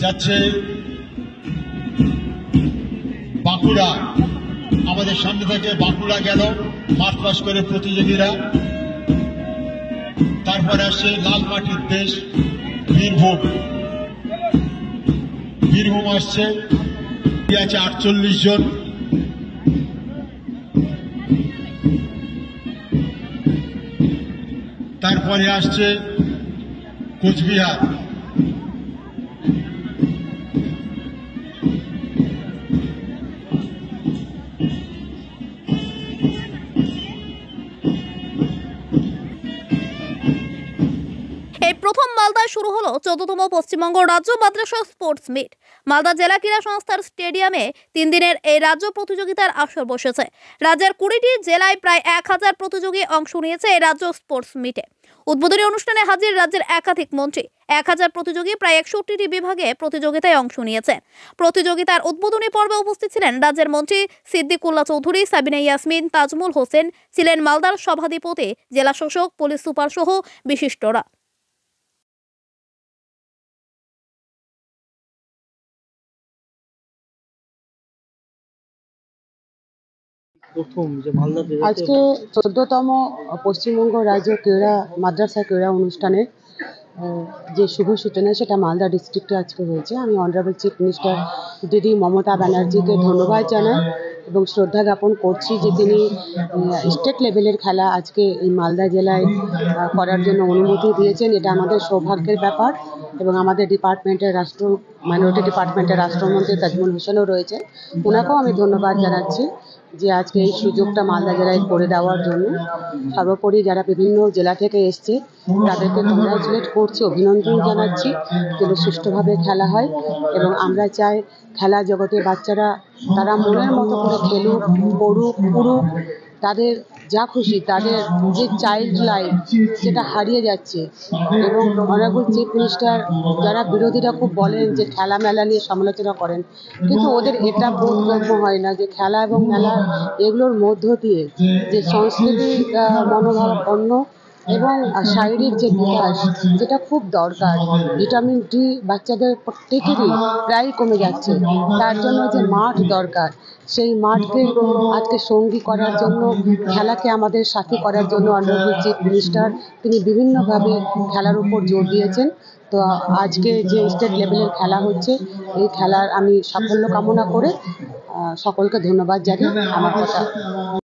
যাচ্ছে বাঁকুড়া, আমাদের সামনে থেকে বাঁকুড়া গেল মার্চ পাস করে প্রতিযোগীরা। তারপরে আসছে লাল মাটির দেশ বীরভূম আসছে, আছে 48 জন। তারপরে আসছে কোচবিহার, প্রথম মালদায় শুরু হলো 14তম পশ্চিমবঙ্গ রাজ্য মাদ্রাসা স্পোর্টস মিট। মালদা জেলা ক্রীড়া সংস্থার স্টেডিয়ামে 3 দিনের এই রাজ্য প্রতিযোগিতার আসর বসেছে। রাজ্যের 20টি জেলায় প্রায় 1000 প্রতিযোগী অংশ নিয়েছে এই রাজ্য স্পোর্টস মিটে। উদ্বোধনী অনুষ্ঠানে হাজির রাজ্যের একাধিক মন্ত্রী। 1000 প্রতিযোগী প্রায় 61টি বিভাগে প্রতিযোগিতায় অংশ নিয়েছে। প্রতিযোগিতার উদ্বোধনী পর্বে উপস্থিত ছিলেন রাজ্যের মন্ত্রী সিদ্দিকুল্লাহ চৌধুরী, সাবিনা ইয়াসমিন, তাজমুল হোসেন, ছিলেন মালদার সভাধিপতি, জেলা শাসক, পুলিশ সুপার সহ বিশিষ্টরা। আজকে 14তম পশ্চিমবঙ্গ রাজ্য ক্রীড়া মাদ্রাসা ক্রীড়া অনুষ্ঠানের যে শুভ সূচনা সেটা মালদা ডিস্ট্রিক্টে আজকে হয়েছে। আমি অনারেবল চিফ মিনিস্টার দিদি মমতা ব্যানার্জিকে ধন্যবাদ জানাই এবং শ্রদ্ধা জ্ঞাপন করছি যে তিনি স্টেট লেভেলের খেলা আজকে এই মালদা জেলায় করার জন্য অনুমতি দিয়েছেন। এটা আমাদের সৌভাগ্যের ব্যাপার এবং আমাদের ডিপার্টমেন্টের মাইনরিটি ডিপার্টমেন্টের রাষ্ট্রমন্ত্রী তাজমুল হোসেনও রয়েছে, ওনাকেও আমি ধন্যবাদ জানাচ্ছি যে আজকে এই সুযোগটা মালদা জেলায় করে দেওয়ার জন্য। সর্বোপরি যারা বিভিন্ন জেলা থেকে এসছে তাদেরকে কংগ্রাচুলেট করছি, অভিনন্দন জানাচ্ছি যেন সুষ্ঠুভাবে খেলা হয় এবং আমরা চাই খেলা জগতে বাচ্চারা তারা মনের মতো করে খেলুক, পড়ুক, পুরুক, তাদের যা খুশি, তাদের যে চাইল্ড লাইফ যেটা হারিয়ে যাচ্ছে। এবং অনারেবল চিফ মিনিস্টার যারা বিরোধীরা খুব বলেন যে খেলা মেলা নিয়ে সমালোচনা করেন, কিন্তু ওদের এটা বোধগম্য হয় না যে খেলা এবং মেলা এগুলোর মধ্য দিয়ে যে সংস্কৃতি মনোভাবাপন্ন এবং শারীরিক যে বিকাশ যেটা খুব দরকার। ভিটামিন ডি বাচ্চাদের প্রত্যেকেরই প্রায় কমে যাচ্ছে, তার জন্য যে মাঠ দরকার সেই মাঠকে আজকে সঙ্গী করার জন্য, খেলাকে আমাদের সাথী করার জন্য অনারেবল চিফ মিনিস্টার তিনি বিভিন্নভাবে খেলার উপর জোর দিয়েছেন। তো আজকে যে স্টেট লেভেলের খেলা হচ্ছে এই খেলার আমি সাফল্য কামনা করে সকলকে ধন্যবাদ জানাই। আমার কথা